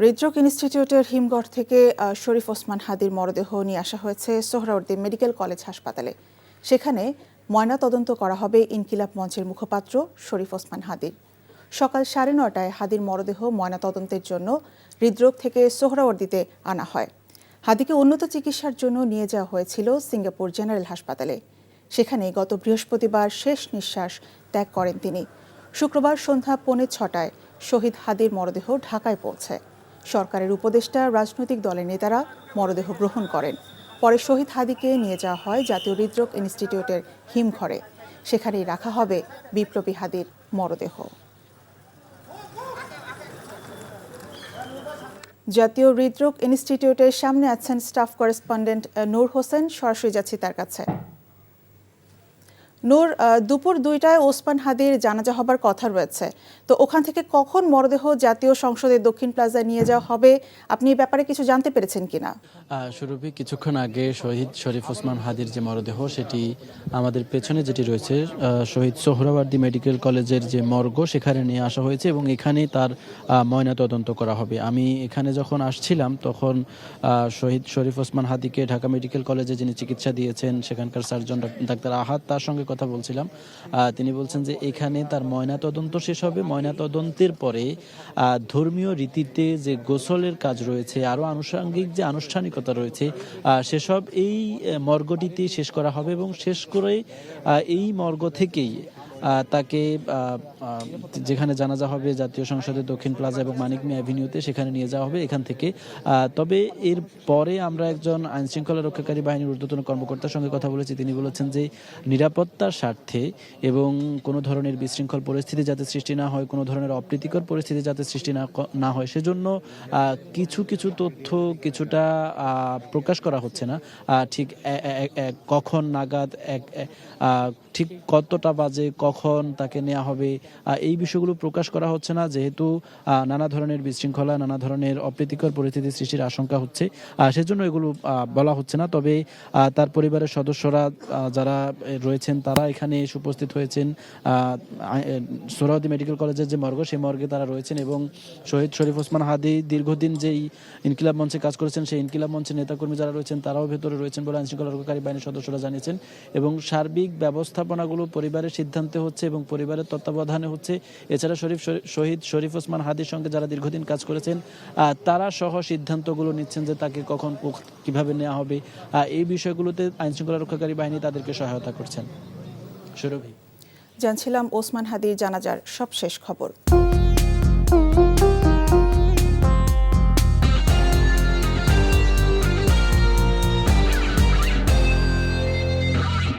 হৃদরোগ ইনস্টিটিউটের হিমঘর থেকে শরীফ ওসমান হাদির মরদেহ নিয়ে আসা হয়েছে সোহরাওয়ার্দী মেডিকেল কলেজ হাসপাতালে। সেখানে ময়নাতদন্ত করা হবে ইনকিলাব মঞ্চের মুখপাত্র শরীফ ওসমান হাদির। সকাল 9:30টায় হাদির মরদেহ ময়নাতদন্তের জন্য হৃদরোগ থেকে সোহরাওয়ার্দীতে আনা হয়। হাদিকে উন্নত চিকিৎসার জন্য নিয়ে যাওয়া হয়েছিল সিঙ্গাপুর জেনারেল হাসপাতালে। সেখানে গত বৃহস্পতিবার শেষ নিঃশ্বাস ত্যাগ করেন তিনি। শুক্রবার সন্ধ্যা 5:45টায় শহীদ হাদির মরদেহ ঢাকায় পৌঁছায়। সরকারের উপদেষ্টা, রাজনৈতিক দলের নেতারা মরদেহ গ্রহণ করেন। পরে শহীদ হাদিকে নিয়ে যাওয়া হয় জাতীয় হৃদরোগ ইনস্টিটিউটের হিমঘরে। সেখানেই রাখা হবে বিপ্লবী হাদির মরদেহ। জাতীয় হৃদরোগ ইনস্টিটিউটের সামনে আছেন স্টাফ করেসপন্ডেন্ট নূর হোসেন। সরাসরি যাচ্ছি তার কাছে। নূর, দুপুর 2টায় ওসমান হাদির জানাজা হবার কথা রয়েছে, তো ওখান থেকে কখন মরদেহ জাতীয় সংসদের দক্ষিণ প্লাজায় নিয়ে যাওয়া হবে, আপনি এই ব্যাপারে কিছু জানতে পেরেছেন কিনা? সুরভি, কিছুক্ষণ আগে শহীদ শরীফ ওসমান হাদির যে মরদেহ, সেটি আমাদের পেছনে যেটি রয়েছে শহীদ সোহরাওয়ার্দী মেডিকেল কলেজের যে মর্গ, সেখানে নিয়ে আসা হয়েছে এবং এখানে তার ময়নাতদন্ত করা হবে। আমি এখানে যখন আসছিলাম তখন শহীদ শরীফ ওসমান হাদিকে ঢাকা মেডিকেল কলেজে যিনি চিকিৎসা দিয়েছেন সেখানকার সার্জন ডাক্তার আহাদ, তার সঙ্গে কথা বলছিলাম। তিনি বলছেন যে এখানে তার ময়নাতদন্ত শেষ হবে। ময়নাতদন্তের পরে ধর্মীয় রীতিতে যে গোসলের কাজ রয়েছে, আরও আনুষঙ্গিক যে আনুষ্ঠানিকতা রয়েছে, সেসব এই মর্গটিতে শেষ করা হবে এবং শেষ করে এই মর্গ থেকেই তাকে যেখানে জানাজা হবে জাতীয় সংসদের দক্ষিণ প্লাজা এবং মানিক মিয়া অ্যাভিনিউতে, সেখানে নিয়ে যাওয়া হবে এখান থেকে। তবে এর পরে আমরা একজন আইনশৃঙ্খলা রক্ষাকারী বাহিনীর ঊর্ধ্বতন কর্মকর্তার সঙ্গে কথা বলেছি। তিনি বলেছেন যে নিরাপত্তার স্বার্থে এবং কোনো ধরনের বিশৃঙ্খল পরিস্থিতি যাতে সৃষ্টি না হয়, কোনো ধরনের অপ্রীতিকর পরিস্থিতি যাতে সৃষ্টি না হয়, সেজন্য কিছু কিছু তথ্য কিছুটা প্রকাশ করা হচ্ছে না। ঠিক কখন নাগাদ, ঠিক কতটা বাজে, কখন তাকে নেওয়া হবে, এই বিষয়গুলো প্রকাশ করা হচ্ছে না, যেহেতু নানা ধরনের বিশৃঙ্খলা, নানা ধরনের অপ্রীতিকর পরিস্থিতি সৃষ্টির আশঙ্কা হচ্ছে, সেজন্য এগুলো বলা হচ্ছে না। তবে তার পরিবারের সদস্যরা যারা রয়েছেন তারা এখানে এসে উপস্থিত হয়েছেন। সোহরাওয়ার্দী মেডিকেল কলেজের যে মর্গ, সেই মর্গে তারা রয়েছেন এবং শহীদ শরীফ ওসমান হাদি দীর্ঘদিন যেই ইনকিলাব মঞ্চে কাজ করেছেন, সেই ইনকিলাব মঞ্চের নেতাকর্মী যারা রয়েছেন তারাও ভেতরে রয়েছেন বলে আইনশৃঙ্খলা রক্ষাকারী বাহিনীর সদস্যরা জানিয়েছেন। এবং সার্বিক ব্যবস্থাপনাগুলো পরিবারের সিদ্ধান্তে হচ্ছে এবং পরিবারের তত্ত্বাবধানে হচ্ছে। এছাড়া শহীদ শরীফ ওসমান হাদির সঙ্গে যারা দীর্ঘদিন কাজ করেছেন তারা সহ সিদ্ধান্তগুলো নিচ্ছেন যে তাকে কখন কিভাবে নেওয়া হবে। এই বিষয়গুলোতে আইনশৃঙ্খলা রক্ষাকারী বাহিনী তাদেরকে সহায়তা করছেন। সুরভি, জানছিলাম ওসমান হাদির জানাজার সবশেষ খবর।